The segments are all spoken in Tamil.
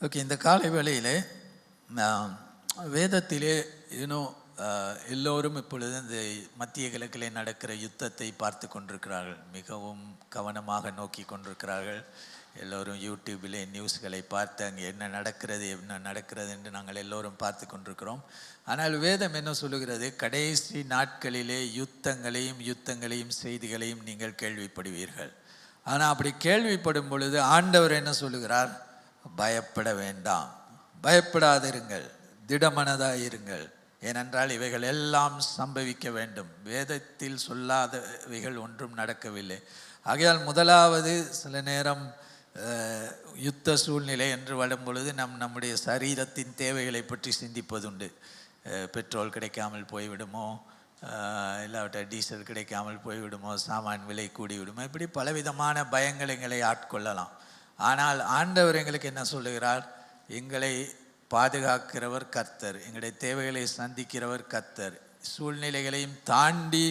ஓகே, இந்த காலை வேளையிலே வேதத்திலே எல்லோரும் இப்பொழுது இந்த மத்திய கிழக்கிலே நடக்கிற யுத்தத்தை பார்த்து கொண்டிருக்கிறார்கள். மிகவும் கவனமாக நோக்கி கொண்டிருக்கிறார்கள். எல்லோரும் யூடியூபிலே நியூஸ்களை பார்த்து அங்கே என்ன நடக்கிறது என்று நாங்கள் எல்லோரும் பார்த்து கொண்டிருக்கிறோம். ஆனால் வேதம் என்ன சொல்லுகிறது? கடைசி நாட்களிலே யுத்தங்களையும் செய்திகளையும் நீங்கள் கேள்விப்படுவீர்கள். ஆனால் அப்படி கேள்விப்படும் பொழுது ஆண்டவர் என்ன சொல்லுகிறார்? பயப்பட வேண்டாம், பயப்படாதிருங்கள், திடமனதாயிருங்கள். ஏனென்றால் இவைகள் எல்லாம் சம்பவிக்க வேண்டும். வேதத்தில் சொல்லாதவைகள் ஒன்றும் நடக்கவில்லை. ஆகையால் முதலாவது சில நேரம் யுத்த சூழ்நிலை என்று வரும் பொழுது நம்முடைய சரீரத்தின் தேவைகளை பற்றி சிந்திப்பதுண்டு. பெட்ரோல் கிடைக்காமல் போய்விடுமோ, இல்லாவிட்ட டீசல் கிடைக்காமல் போய்விடுமோ, சாமான் விலை கூடிவிடுமோ, இப்படி பலவிதமான பயங்கள் எங்களை ஆட்கொள்ளலாம். ஆனால் ஆண்டவர் எங்களுக்கு என்ன சொல்லுகிறார்? எங்களை பாதுகாக்கிறவர் கர்த்தர், எங்களுடைய தேவைகளை சந்திக்கிறவர் கர்த்தர். சூழ்நிலைகளையும் தாண்டி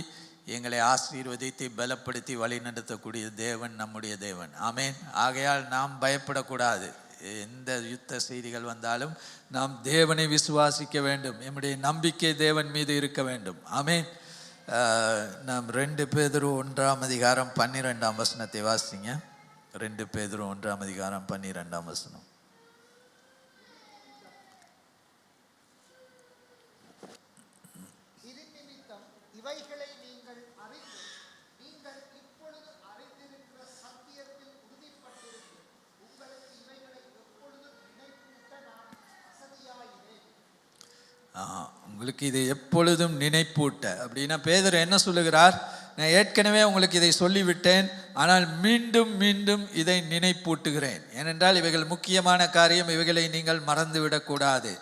எங்களை ஆசீர்வதித்து பலப்படுத்தி வழி நடத்தக்கூடிய தேவன் நம்முடைய தேவன். ஆமேன். ஆகையால் நாம் பயப்படக்கூடாது. எந்த யுத்த செய்திகள் வந்தாலும் நாம் தேவனை விசுவாசிக்க வேண்டும். நம்முடைய நம்பிக்கை தேவன் மீது இருக்க வேண்டும். ஆமேன். நாம் 2 பேதுரு 1:12 வாசிங்க. 2 பேதுரு 1:12. இவைகளை நீங்கள் அறிந்து நீங்கள் இப்பொழுது அறிந்திருக்கிற சத்தியத்தில் உறுதிப்பட்டிருக்கிறீர்கள். உங்களுக்கு இவைகளை எப்பொழுதும் நினைப்பூட்ட நான் வசதியாயினேன். உங்களுக்கு இதை எப்பொழுதும் நினைப்பூட்ட அப்படின்னா பேதுரு என்ன சொல்லுகிறார்? நான் ஏற்கனவே உங்களுக்கு இதை சொல்லிவிட்டேன், ஆனால் மீண்டும் மீண்டும் இதை நினைப்பூட்டுகிறேன். ஏனென்றால் இவைகள் முக்கியமான காரியம். இவைகளை நீங்கள் மறந்துவிடக்கூடாது.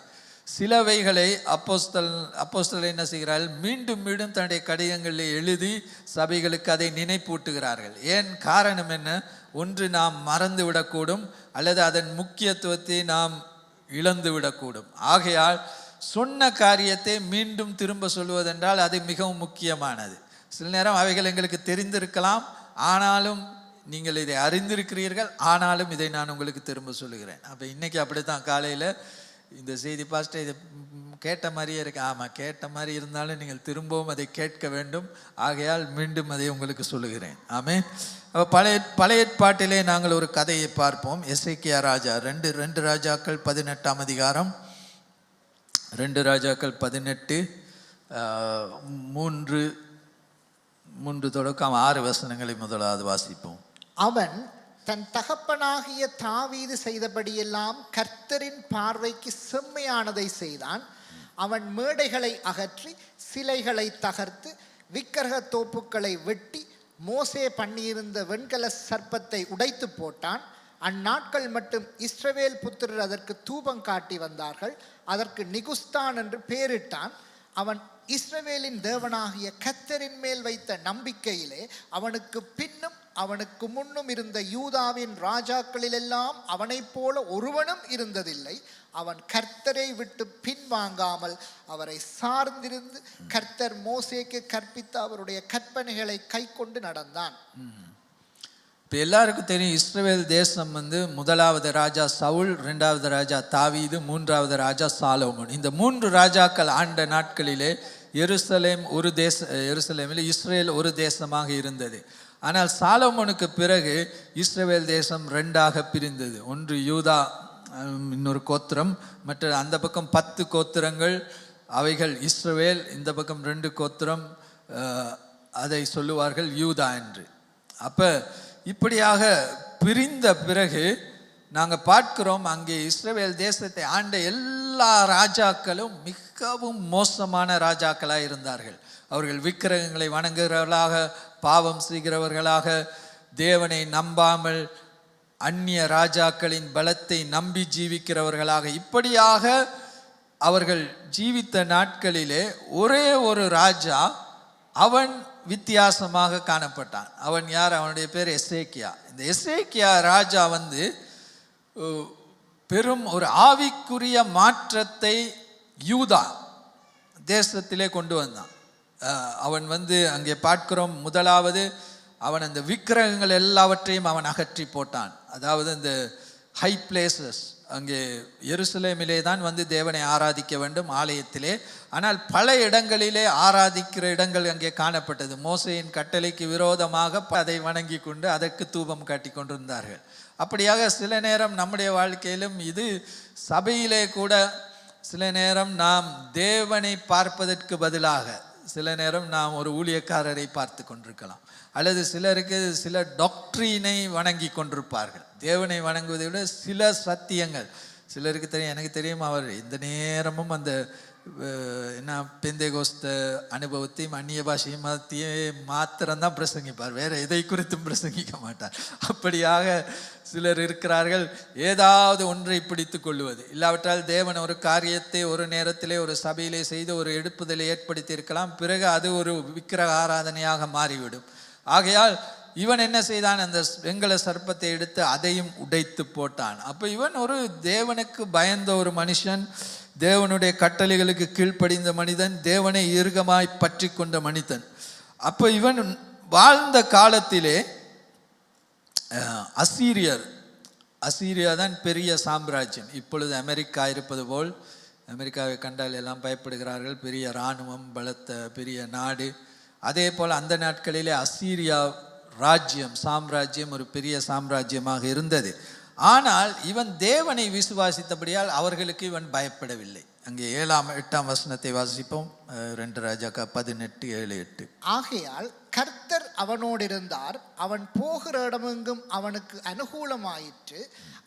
சிலவைகளை அப்போஸ்தலர் என்ன செய்கிறார்கள்? மீண்டும் மீண்டும் தன்னுடைய கடிதங்களில் எழுதி சபைகளுக்கு அதை நினைப்பூட்டுகிறார்கள். ஏன்? காரணம் என்ன? ஒன்று, நாம் மறந்து விடக்கூடும், அல்லது அதன் முக்கியத்துவத்தை நாம் இழந்து விடக்கூடும். ஆகையால் சொன்ன காரியத்தை மீண்டும் திரும்ப சொல்வதென்றால் அது மிகவும் முக்கியமானது. சில நேரம் அவைகள் எங்களுக்கு தெரிந்திருக்கலாம், ஆனாலும் நீங்கள் இதை அறிந்திருக்கிறீர்கள், ஆனாலும் இதை நான் உங்களுக்கு திரும்ப சொல்லுகிறேன். அப்போ இன்னைக்கு அப்படித்தான். காலையில் இந்த செய்தி பாஸ்டர் இதை கேட்ட மாதிரியே இருக்கு. ஆமாம், கேட்ட மாதிரி இருந்தாலும் நீங்கள் திரும்பவும் அதை கேட்க வேண்டும். ஆகையால் மீண்டும் அதை உங்களுக்கு சொல்லுகிறேன். ஆமே. அப்போ பழைய ஏற்பாட்டிலே நாங்கள் ஒரு கதையை பார்ப்போம். எசேக்கியா ராஜா 2 ராஜாக்கள் 18 2 ராஜாக்கள் 18 3 தொடக்கம் 6 வசனங்களை முதலாவது வாசிப்போம். அவன் தன் தகப்பனாகிய தாவீது செய்தபடியெல்லாம் கர்த்தரின் பார்வைக்கு செம்மையானதை செய்தான். அவன் மேடைகளை அகற்றி சிலைகளை தகர்த்து விக்கிரக தோப்புக்களை வெட்டி மோசே பண்ணியிருந்த வெண்கல சர்ப்பத்தை உடைத்து போட்டான். அந்நாட்கள் மட்டும் இஸ்ரவேல் புத்திரர் அதற்கு தூபம் காட்டி வந்தார்கள். அதற்கு நிகுஸ்தான் என்று பெயரிட்டான். அவன் இஸ்ரவேலின் தேவனாகிய கர்த்தரின் மேல் வைத்த நம்பிக்கையிலே அவனுக்கு பின்னும் அவனுக்கு முன்னும் இருந்த யூதாவின் ராஜாக்களிலெல்லாம் அவனைப் போல ஒருவனும் இருந்ததில்லை. அவன் கர்த்தரை விட்டு பின்வாங்காமல் அவரை சார்ந்திருந்து கர்த்தர் மோசேக்கு கற்பித்த அவருடைய கற்பனைகளை கை கொண்டு நடந்தான். இப்போ எல்லாருக்கும் தெரியும், இஸ்ரவேல் தேசம் முதலாவது ராஜா சவுல், 2வது ராஜா தாவீது, 3வது ராஜா சாலோமோன். இந்த 3 ராஜாக்கள் ஆண்ட நாட்களிலே எருசலேமில் இஸ்ரேல் ஒரு தேசமாக இருந்தது. ஆனால் சாலோமோனுக்கு பிறகு இஸ்ரவேல் தேசம் 2ஆக பிரிந்தது. ஒன்று யூதா, இன்னொரு கோத்திரம், மற்ற அந்த பக்கம் 10 கோத்திரங்கள், அவைகள் இஸ்ரவேல். இந்த பக்கம் 2 கோத்திரம், அதை சொல்லுவார்கள் யூதா என்று. அப்போ இப்படியாக பிரிந்த பிறகு நாங்கள் பார்க்கிறோம், அங்கே இஸ்ரவேல் தேசத்தை ஆண்ட எல்லா ராஜாக்களும் மிகவும் மோசமான ராஜாக்களாக இருந்தார்கள். அவர்கள் விக்கிரகங்களை வணங்குகிறவர்களாக, பாவம் செய்கிறவர்களாக, தேவனை நம்பாமல் அந்நிய ராஜாக்களின் பலத்தை நம்பி ஜீவிக்கிறவர்களாக, இப்படியாக அவர்கள் ஜீவித்த நாட்களிலே ஒரே ஒரு ராஜா, அவன் வித்தியாசமாக காணப்பட்டான். அவன் யார்? அவனுடைய பேர் எசேக்கியா. இந்த எசேக்கியா ராஜா பெரும் ஒரு ஆவிக்குரிய மாற்றத்தை யூதா தேசத்திலே கொண்டு வந்தான். அவன் அங்கே பார்க்கிறோம், முதலாவது அவன் அந்த விக்கிரகங்கள் எல்லாவற்றையும் அவன் அகற்றி போட்டான். அதாவது இந்த ஹை பிளேசஸ், அங்கே எருசலேமிலே தான் வந்து தேவனை ஆராதிக்க வேண்டும் ஆலயத்திலே. ஆனால் பல இடங்களிலே ஆராதிக்கிற இடங்கள் அங்கே காணப்பட்டது. மோசேயின் கட்டளைக்கு விரோதமாக அதை வணங்கி கொண்டு அதற்கு தூபம் காட்டி கொண்டிருந்தார்கள். அப்படியாக சில நேரம் நம்முடைய வாழ்க்கையிலும் இது சபையிலே கூட சில நேரம் நாம் தேவனை பார்ப்பதற்கு பதிலாக சில நேரம் நாம் ஒரு ஊழியக்காரரை பார்த்து கொண்டிருக்கலாம், அல்லது சிலருக்கு சில டாக்ட்ரினை வணங்கி கொண்டிருப்பார்கள். தேவனை வணங்குவதை விட சில சத்தியங்கள் சிலருக்கு தெரியும். எனக்கு தெரியும், அவர் இந்த நேரமும் அந்த என்ன பெந்தேகோஸ்த அனுபவத்தையும் அந்நிய பாஷையும் மாத்திரம்தான் பிரசங்கிப்பார், வேற எதை குறித்தும் பிரசங்கிக்க மாட்டார். அப்படியாக சிலர் இருக்கிறார்கள். ஏதாவது ஒன்றை பிடித்து கொள்வது, இல்லாவிட்டால் தேவன் ஒரு காரியத்தை ஒரு நேரத்திலே ஒரு சபையிலே செய்து ஒரு எடுப்புதலை ஏற்படுத்தி இருக்கலாம், பிறகு அது ஒரு விக்கிரக ஆராதனையாக மாறிவிடும். ஆகையால் இவன் என்ன செய்தான், அந்த வெங்கல சர்ப்பத்தை எடுத்து அதையும் உடைத்து போட்டான். அப்போ இவன் ஒரு தேவனுக்கு பயந்த ஒரு மனுஷன், தேவனுடைய கட்டளைகளுக்கு கீழ்ப்படிந்த மனிதன், தேவனை இறுகமாய் பற்றி கொண்ட மனிதன். அப்போ இவன் வாழ்ந்த காலத்திலே அசீரியா தான் பெரிய சாம்ராஜ்யம். இப்பொழுது அமெரிக்கா இருப்பது போல், அமெரிக்காவை கண்டால் எல்லாம் பயப்படுகிறார்கள், பெரிய இராணுவம், பலத்த பெரிய நாடு. அதே போல் அந்த நாட்களிலே அசீரியா ராஜ்யம், சாம்ராஜ்யம் ஒரு பெரிய சாம்ராஜ்யமாக இருந்தது. ஆனால் இவன் தேவனை விசுவாசித்தபடியால் அவர்களுக்கு இவன் பயப்படவில்லை. அங்கே 7-8 வசனத்தை வாசிப்போம். 2 ராஜாக்கள் 18:7-8. ஆகையால் கர்த்தர் அவனோடு இருந்தார், அவன் போகிற இடமெங்கும் அவனுக்கு அனுகூலமாயிற்று.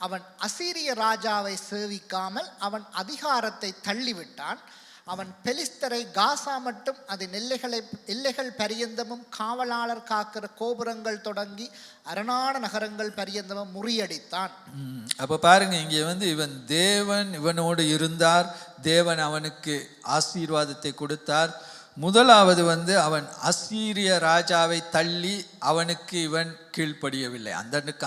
அவன் அசீரிய ராஜாவை சேவிக்காமல் அவன் அதிகாரத்தை தள்ளிவிட்டான். அவன் பெலிஸ்தரை காசா மட்டும் அது எல்லைகள் பரியந்தமும் காவலாளர் காக்கிற கோபுரங்கள் தொடங்கி அரணான நகரங்கள் பரியந்தமும் முறியடித்தான். அப்ப பாருங்க, இங்கே வந்து இவன் தேவன் இவனோடு இருந்தார், தேவன் அவனுக்கு ஆசீர்வாதத்தை கொடுத்தார். முதலாவது வந்து அவன் அசீரிய ராஜாவை தள்ளி அவனுக்கு இவன் கீழ்ப்படியவில்லை.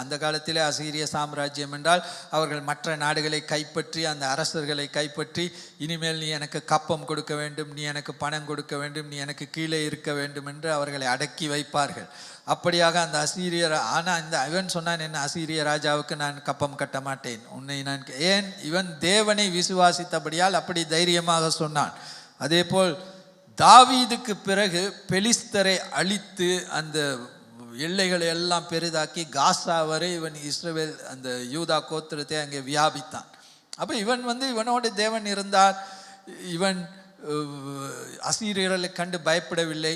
அந்த காலத்திலே அசீரிய சாம்ராஜ்யம் என்றால் அவர்கள் மற்ற நாடுகளை கைப்பற்றி, அந்த அரசர்களை கைப்பற்றி, இனிமேல் நீ எனக்கு கப்பம் கொடுக்க வேண்டும், நீ எனக்கு பணம் கொடுக்க வேண்டும், நீ எனக்கு கீழே இருக்க வேண்டும் என்று அவர்களை அடக்கி வைப்பார்கள். அப்படியாக அந்த அசீரியர், ஆனால் இந்த இவன் சொன்னான், என்ன அசீரிய ராஜாவுக்கு நான் கப்பம் கட்ட மாட்டேன், உன்னை நான் ஏன், இவன் தேவனை விசுவாசித்தபடியால் அப்படி தைரியமாக சொன்னான். அதே போல் தாவீதுக்கு பிறகு பெலிஸ்தரை அழித்து அந்த எல்லைகளை எல்லாம் பெரிதாக்கி காசா வரை இவன் இஸ்ரவேல் அந்த யூதா கோத்திரத்தை அங்கே வியாபித்தான். அப்போ இவன் வந்து இவனோடு தேவன் இருந்தார், இவன் அசீரியர்களை கண்டு பயப்படவில்லை.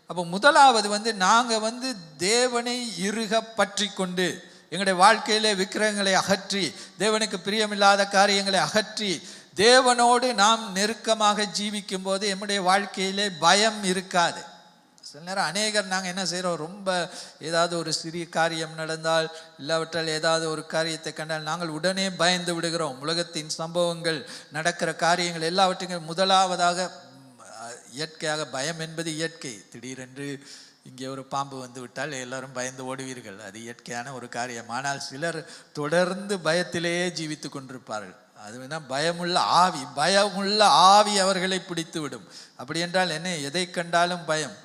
அப்போ முதலாவது வந்து நாங்கள் வந்து தேவனை இறுக பற்றி கொண்டு எங்களுடைய வாழ்க்கையிலே விக்கிரகங்களை அகற்றி, தேவனுக்கு பிரியமில்லாத காரியங்களை அகற்றி, தேவனோடு நாம் நெருக்கமாக ஜீவிக்கும் போது நம்முடைய வாழ்க்கையிலே பயம் இருக்காது. சில நேரம் அநேகர் நாங்கள் என்ன செய்கிறோம், ரொம்ப ஏதாவது ஒரு சிறிய காரியம் நடந்தால், இல்லாவிட்டால் ஏதாவது ஒரு காரியத்தை கண்டால் நாங்கள் உடனே பயந்து விடுகிறோம். உலகத்தின் சம்பவங்கள், நடக்கிற காரியங்கள் எல்லாவற்றையும் முதலாவதாக இயற்கையாக, பயம் என்பது இயற்கை. திடீரென்று இங்கே ஒரு பாம்பு வந்து விட்டால் எல்லாரும் பயந்து ஓடுவீர்கள், அது இயற்கையான ஒரு காரியம். ஆனால் சிலர் தொடர்ந்து பயத்திலேயே ஜீவித்து கொண்டிருப்பார்கள். அதுனா பயமுள்ள ஆவி அவர்களை பிடித்து விடும். அப்படி என்றால் என்ன, எதை கண்டாலும் பயம்.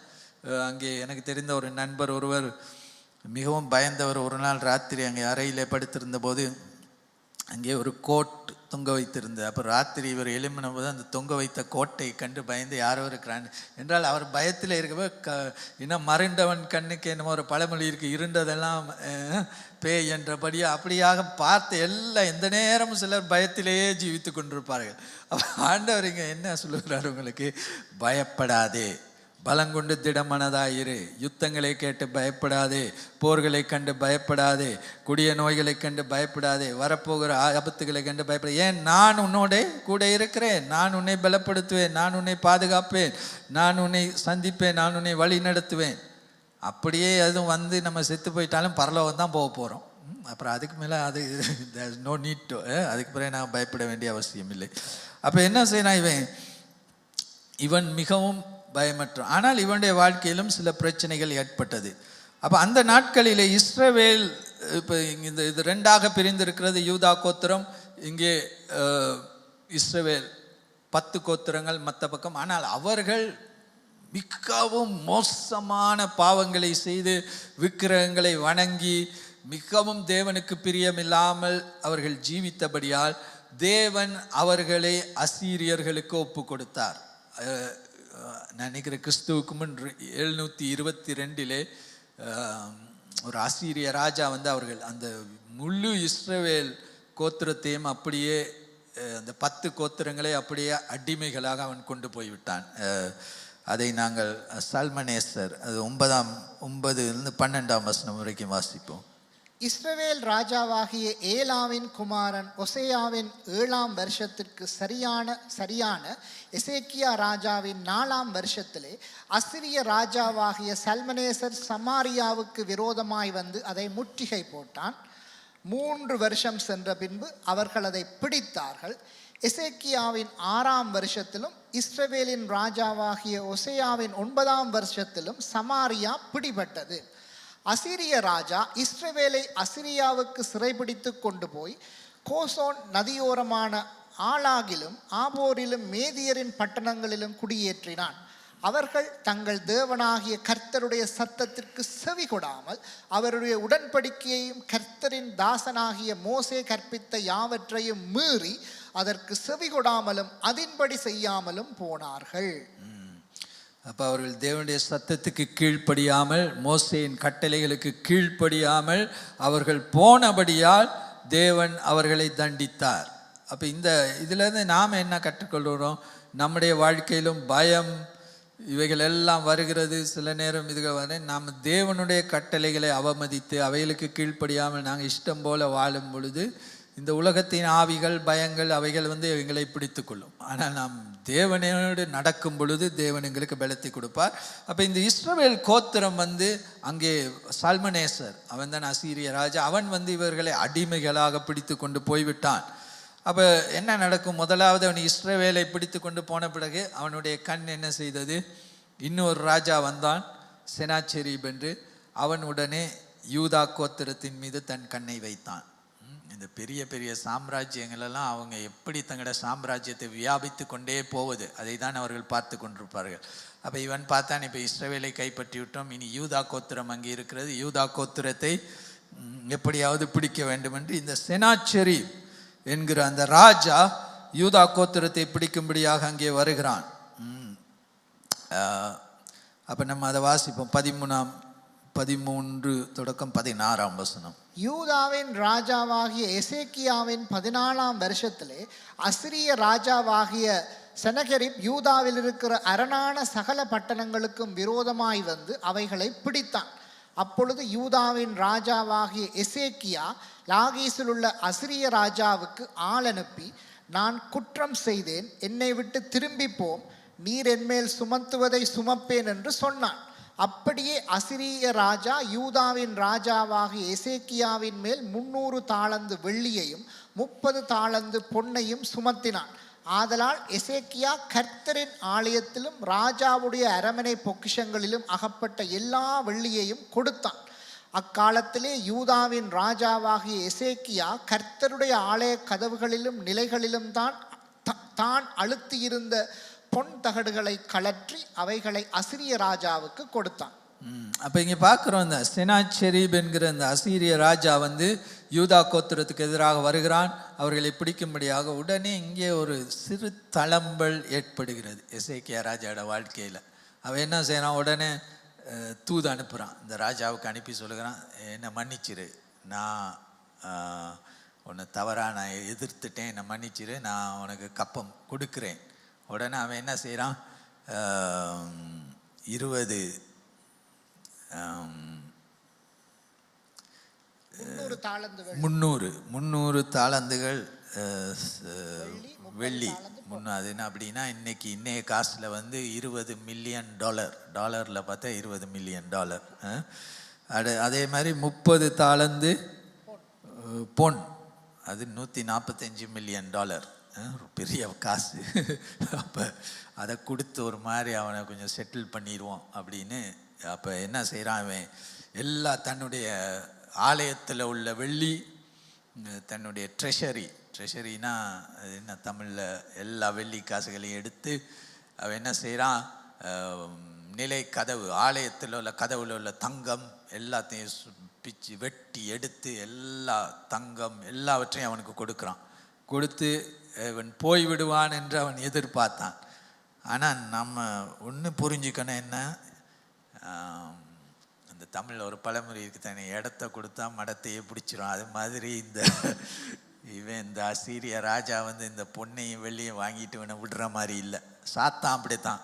அங்கே எனக்கு தெரிந்த ஒரு நண்பர் ஒருவர் மிகவும் பயந்தவர். ஒரு நாள் ராத்திரி அங்கே அறையிலே படுத்திருந்த போது அங்கே ஒரு கோட் தொங்க வைத்திருந்தது. அப்போ ராத்திரி இவர் எழும்பின போது அந்த தொங்க வைத்த கோட்டை கண்டு பயந்து யாரோ இருக்கிறான் என்றால் அவர் பயத்தில் இருக்கவே இன்னும் மருண்டவன் கண்ணுக்கு என்னமோ ஒரு பழமொழி இருக்குது, இருண்டதெல்லாம் பேய் என்றபடியாக அப்படியாக பார்த்து எல்லாம் எந்த நேரமும் சிலர் பயத்திலேயே ஜீவித்து கொண்டிருப்பார்கள். ஆண்டவர் இங்கே என்ன சொல்லுகிறார், உங்களுக்கு பயப்படாதே, பலங்கொண்டு திடமனதாயிரு, யுத்தங்களை கேட்டு பயப்படாதே, போர்களை கண்டு பயப்படாதே, கொடிய நோய்களை கண்டு பயப்படாதே, வரப்போகிற ஆபத்துகளை கண்டு பயப்பட. ஏன், நான் உன்னோட கூட இருக்கிறேன், நான் உன்னை பலப்படுத்துவேன், நான் உன்னை பாதுகாப்பேன், நான் உன்னை சந்திப்பேன், நான் உன்னை வழி நடத்துவேன். அப்படியே அதுவும் வந்து நம்ம செத்து போயிட்டாலும் பரலோகம் தான் போக போகிறோம். அப்புறம் அதுக்கு மேலே அது நோ நீட் டு, அதுக்கு பிறகு நான் பயப்பட வேண்டிய அவசியம் இல்லை. அப்போ என்ன செய்யணும், இவன் மிகவும் பயமற்ற. ஆனால் இவனுடைய வாழ்க்கையிலும் சில பிரச்சனைகள் ஏற்பட்டது. அப்போ அந்த நாட்களிலே இஸ்ரவேல் இப்போ இது 2ஆக பிரிந்திருக்கிறது. யூதா கோத்திரம், இங்கே இஸ்ரவேல் 10 கோத்திரங்கள் மற்ற பக்கம். ஆனால் அவர்கள் மிகவும் மோசமான பாவங்களை செய்து விக்கிரகங்களை வணங்கி மிகவும் தேவனுக்கு பிரியமில்லாமல் அவர்கள் ஜீவித்தபடியால் தேவன் அவர்களை அசீரியர்களுக்கு ஒப்பு கொடுத்தார். நான் நினைக்கிறேன் கிறிஸ்துவுக்கு முன் 722 ஒரு அசீரிய ராஜா வந்து அவர்கள் அந்த முழு இஸ்ரவேல் கோத்திரத்தையும் அப்படியே அந்த 10 கோத்திரங்களை அப்படியே அடிமைகளாக அவன் கொண்டு போய்விட்டான். அதை நாங்கள் சல்மனேசர் அது 9 12 வசனம் வரைக்கும் வாசிப்போம். இஸ்ரவேல் ராஜாவாகிய ஏலாவின் குமாரன் ஒசேயாவின் 7ஆம் வருஷத்திற்கு சரியான எசேக்கியா ராஜாவின் 4ஆம் வருஷத்திலே அசிரிய ராஜாவாகிய சல்மனேசர் சமாரியாவுக்கு விரோதமாய் வந்து அதை முற்றுகை போட்டான். 3 வருஷம் சென்ற பின்பு அவர்கள் அதை பிடித்தார்கள். எசேக்கியாவின் 6ஆம் வருஷத்திலும் இஸ்ரவேலின் ராஜாவாகிய ஒசேயாவின் 9ஆம் வருஷத்திலும் சமாரியா பிடிபட்டது. அசீரிய ராஜா இஸ்ரவேலை அசிரியாவுக்கு சிறைபிடித்து கொண்டு போய் கோசோன் நதியோரமான ஆலாகிலும் ஆபோரிலும் மேதியரின் பட்டணங்களிலும் குடியேற்றினான். அவர்கள் தங்கள் தேவனாகிய கர்த்தருடைய சத்தத்திற்கு செவி கொடாமல் அவருடைய உடன்படிக்கையையும் கர்த்தரின் தாசனாகிய மோசே கற்பித்த யாவற்றையும் மீறி அதற்கு செவி கொடாமலும் அதின்படி செய்யாமலும் போனார்கள். அப்போ அவர்கள் தேவனுடைய சத்தத்துக்கு கீழ்ப்படியாமல் மோசேயின் கட்டளைகளுக்கு கீழ்ப்படியாமல் அவர்கள் போனபடியால் தேவன் அவர்களை தண்டித்தார். அப்போ இந்த இதிலேருந்து நாம் என்ன கற்றுக்கொள்கிறோம்? நம்முடைய வாழ்க்கையிலும் பயம் இவைகள் எல்லாம் வருகிறது. சில நேரம் இதுகள் வர நாம் தேவனுடைய கட்டளைகளை அவமதித்து அவைகளுக்கு கீழ்ப்படியாமல் நாங்கள் இஷ்டம் போல வாழும் பொழுது இந்த உலகத்தின் ஆவிகள் பயங்கள் அவைகள் வந்து எங்களை பிடித்து கொள்ளும். ஆனால் நாம் தேவனோடு நடக்கும் பொழுது தேவன் எங்களுக்கு பலத்தை கொடுப்பார். அப்போ இந்த இஸ்ரவேல் கோத்திரம் வந்து அங்கே சல்மனேசர் அவன் தான் அசீரிய ராஜா, அவன் வந்து இவர்களை அடிமைகளாக பிடித்து கொண்டு போய்விட்டான். அப்போ என்ன நடக்கும்? முதலாவது அவன் இஸ்ரவேலை பிடித்து கொண்டு போன பிறகு அவனுடைய கண் என்ன செய்தது? இன்னொரு ராஜா வந்தான், செனாச்செரீப் என்று. அவன் உடனே யூதா கோத்திரத்தின் மீது தன் கண்ணை வைத்தான். இந்த பெரிய பெரிய சாம்ராஜ்யங்களெல்லாம் அவங்க எப்படி தங்களோட சாம்ராஜ்யத்தை வியாபித்து கொண்டே போவது அதை தான் அவர்கள் பார்த்து கொண்டிருப்பார்கள். அப்போ இவன் பார்த்தான், இப்போ இஸ்ரவேலை கைப்பற்றி விட்டோம், இனி யூதா கோத்திரம் அங்கே இருக்கிறது, யூதா கோத்திரத்தை எப்படியாவது பிடிக்க வேண்டும் என்று இந்த செனாச்செரீப் என்கிற அந்த ராஜா யூதா கோத்திரத்தை பிடிக்கும்படியாக அங்கே வருகிறான். அப்போ நம்ம அதை வாசிப்போம். 13 தொடக்கம் 16 வசனம். யூதாவின் ராஜாவாகிய எசேக்கியாவின் 14ஆம் வருஷத்திலே அசிரிய ராஜாவாகிய செனகெரிப் யூதாவில் இருக்கிற அரணான சகல பட்டணங்களுக்கும் விரோதமாய் வந்து அவைகளை பிடித்தான். அப்பொழுது யூதாவின் ராஜாவாகிய எசேக்கியா லாகீசில் உள்ள அசிரிய ராஜாவுக்கு ஆள் அனுப்பி, நான் குற்றம் செய்தேன், என்னை விட்டு திரும்பி போம், நீர் என்மேல் சுமத்துவதை சுமப்பேன் என்று சொன்னான். அப்படியே அசிரிய ராஜா யூதாவின் ராஜாவாகிய எசேக்கியாவின் மேல் 300 தாலந்து வெள்ளியையும் 30 தாலந்து பொன்னையும் சுமத்தினான். ஆதலால் எசேக்கியா கர்த்தரின் ஆலயத்திலும் ராஜாவுடைய அரமனை பொக்கிஷங்களிலும் அகப்பட்ட எல்லா வெள்ளியையும் கொடுத்தான். அக்காலத்திலே யூதாவின் ராஜாவாகிய எசேக்கியா கர்த்தருடைய ஆலய கதவுகளிலும் நிலைகளிலும் தான் அழுத்தியிருந்த பொன் தகடுகளை கலற்றி அவைகளை அசிரிய ராஜாவுக்கு கொடுத்தான். அப்போ இங்கே பார்க்குறோம், இந்த செனாச்செரீப் என்கிற இந்த அசீரிய ராஜா வந்து யூதா கோத்திரத்துக்கு எதிராக வருகிறான். அவர்களை பிடிக்கும்படியாக உடனே இங்கே ஒரு சிறு தளம்பல் ஏற்படுகிறது எசேக்கியா ராஜாவோட வாழ்க்கையில். அவன் என்ன செய்யறான்? உடனே தூது அனுப்புகிறான், இந்த ராஜாவுக்கு அனுப்பி சொல்லுகிறான், என்னை மன்னிச்சிரு, நான் உன்னை தவறாக நான் எதிர்த்துட்டேன், என்னை மன்னிச்சிரு, நான் உனக்கு கப்பம் கொடுக்குறேன். உடனே அவன் என்ன செய்கிறான்? 300 தாலந்துகள் வெள்ளி. அது என்ன அப்படின்னா இன்னைய காசில் வந்து $20 மில்லியன், டாலரில் பார்த்தா $20 மில்லியன். அதே மாதிரி 30 தாலந்து பொன், அது $145 மில்லியன். பெரிய காசு. அப்போ அதை கொடுத்து ஒரு மாதிரி அவனை கொஞ்சம் செட்டில் பண்ணிடுவோம் அப்படின்னு. அப்போ என்ன செய்கிறான் அவன்? எல்லா தன்னுடைய ஆலயத்தில் உள்ள வெள்ளி, தன்னுடைய ட்ரெஷரினா அது என்ன தமிழில், எல்லா வெள்ளி காசுகளையும் எடுத்து அவன் என்ன செய்கிறான்? நிலை கதவு, ஆலயத்தில் உள்ள கதவுல உள்ள தங்கம் எல்லாத்தையும் பிச்சு வெட்டி எடுத்து எல்லா தங்கம் எல்லாவற்றையும் அவனுக்கு கொடுக்குறான். கொடுத்து இவன் போய் விடுவான் என்று அவன் எதிர்பார்த்தான். ஆனால் நம்ம ஒன்று புரிஞ்சுக்கணும், என்ன, அந்த தமிழில் ஒரு பழமொழி இருக்குது தானே, இடத்த கொடுத்தா மடத்தையே பிடிச்சிரும். அது மாதிரி இந்த அசீரிய ராஜா இந்த பொன்னையும் வெள்ளியும் வாங்கிட்டு இவனை விடுற மாதிரி இல்லை. சாத்தான் அப்படித்தான்.